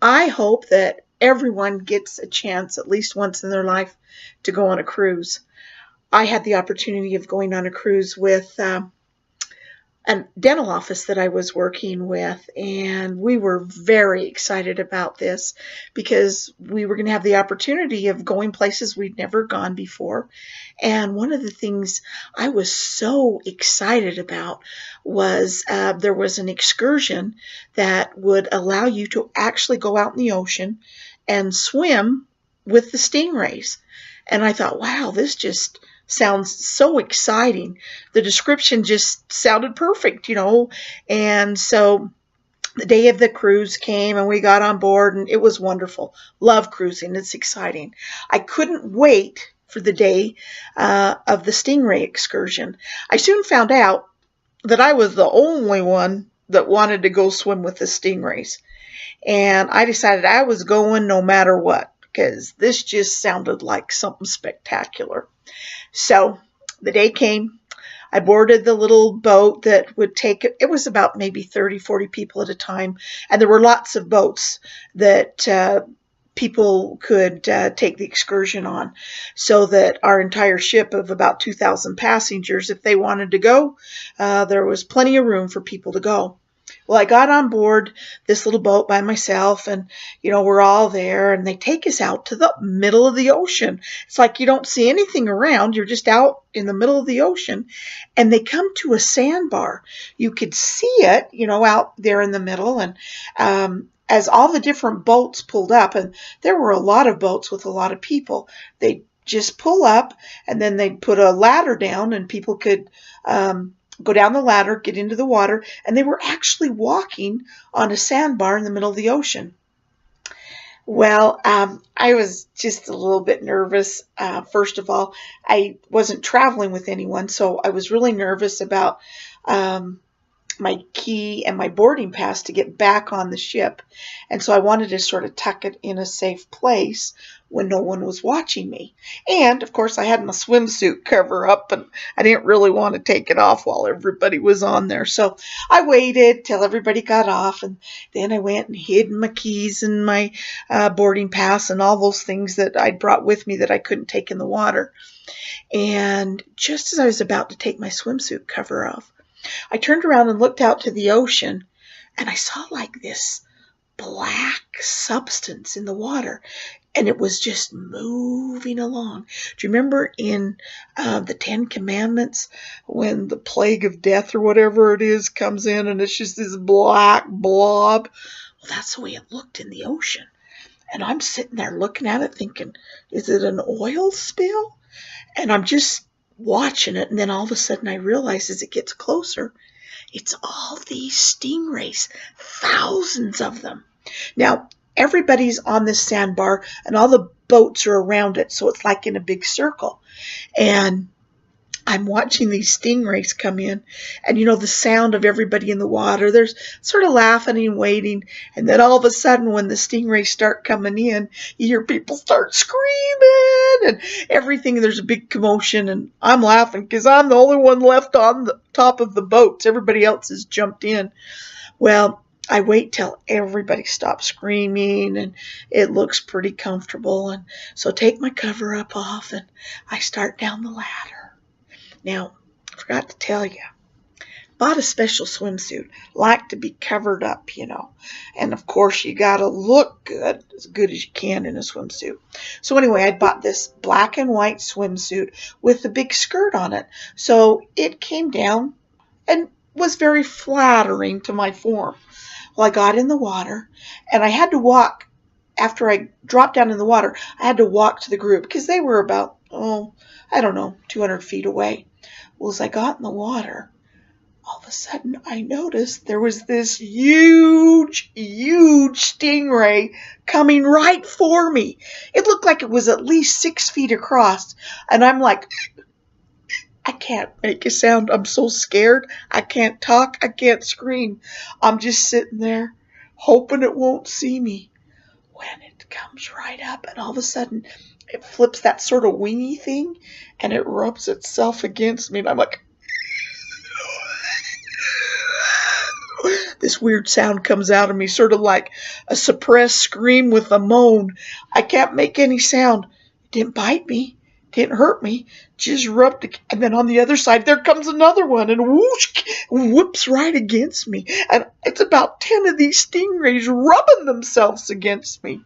I hope that everyone gets a chance at least once in their life to go on a cruise. I had the opportunity of going on a cruise with a dental office that I was working with, and we were very excited about this because we were going to have the opportunity of going places we'd never gone before. And one of the things I was so excited about was there was an excursion that would allow you to actually go out in the ocean and swim with the stingrays. And I thought, wow, this just sounds so exciting. The description just sounded perfect, And so the day of the cruise came and we got on board and it was wonderful. Love cruising. It's exciting. I couldn't wait for the day of the stingray excursion. I soon found out that I was the only one that wanted to go swim with the stingrays. And I decided I was going no matter what because this just sounded like something spectacular. So the day came. I boarded the little boat that would take it was about maybe 30, 40 people at a time. And there were lots of boats that people could take the excursion on, so that our entire ship of about 2,000 passengers, if they wanted to go, there was plenty of room for people to go. Well, I got on board this little boat by myself, and, we're all there, and they take us out to the middle of the ocean. It's like you don't see anything around. You're just out in the middle of the ocean, and they come to a sandbar. You could see it, out there in the middle, and as all the different boats pulled up, and there were a lot of boats with a lot of people, they just pull up, and then they'd put a ladder down, and people could go down the ladder, get into the water, and they were actually walking on a sandbar in the middle of the ocean. Well, I was just a little bit nervous. First of all, I wasn't traveling with anyone, so I was really nervous about my key and my boarding pass to get back on the ship. And so I wanted to sort of tuck it in a safe place when no one was watching me. And, of course, I had my swimsuit cover up, and I didn't really want to take it off while everybody was on there. So I waited till everybody got off, and then I went and hid my keys and my boarding pass and all those things that I'd brought with me that I couldn't take in the water. And just as I was about to take my swimsuit cover off, I turned around and looked out to the ocean, and I saw like this black substance in the water, and it was just moving along. Do you remember in the Ten Commandments when the plague of death or whatever it is comes in, and it's just this black blob? Well, that's the way it looked in the ocean. And I'm sitting there looking at it thinking, is it an oil spill? And I'm just watching it, and then all of a sudden I realize as it gets closer, it's all these stingrays, thousands of them. Now, everybody's on this sandbar, and all the boats are around it, so it's like in a big circle. And I'm watching these stingrays come in, and the sound of everybody in the water, there's sort of laughing and waiting, and then all of a sudden when the stingrays start coming in, you hear people start screaming and everything. There's a big commotion, and I'm laughing because I'm the only one left on the top of the boats. Everybody else has jumped in. Well, I wait till everybody stops screaming, and it looks pretty comfortable, and so take my cover up off, and I start down the ladder. Now, I forgot to tell you, bought a special swimsuit, like to be covered up, and of course you gotta look good as you can in a swimsuit. So anyway, I bought this black and white swimsuit with a big skirt on it, so it came down and was very flattering to my form. Well, I got in the water, and I had to walk. After I dropped down in the water, I had to walk to the group because they were about, 200 feet away. Well, as I got in the water, all of a sudden I noticed there was this huge, huge stingray coming right for me. It looked like it was at least 6 feet across, and I'm like, I can't make a sound. I'm so scared. I can't talk. I can't scream. I'm just sitting there hoping it won't see me. When it comes right up, and all of a sudden it flips that sort of wingy thing, and it rubs itself against me, and I'm like, this weird sound comes out of me, sort of like a suppressed scream with a moan. I can't make any sound. It didn't bite me. Didn't hurt me. Just rubbed. And then on the other side, there comes another one, and whoosh, whoops right against me. And it's about 10 of these stingrays rubbing themselves against me.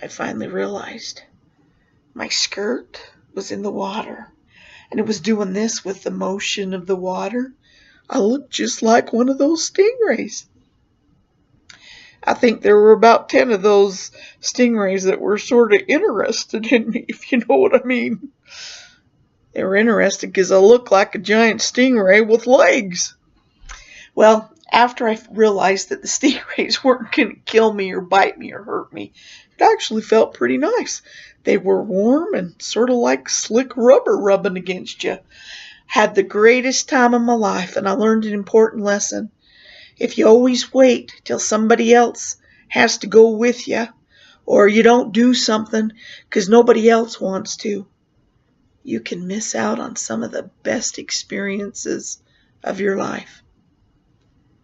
I finally realized my skirt was in the water, and it was doing this with the motion of the water. I looked just like one of those stingrays. I think there were about 10 of those stingrays that were sort of interested in me, if you know what I mean. They were interested because I looked like a giant stingray with legs. Well, after I realized that the stingrays weren't going to kill me or bite me or hurt me, it actually felt pretty nice. They were warm and sort of like slick rubber rubbing against you. Had the greatest time of my life, and I learned an important lesson. If you always wait till somebody else has to go with you, or you don't do something because nobody else wants to, you can miss out on some of the best experiences of your life.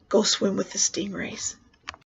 Go swim with the stingrays.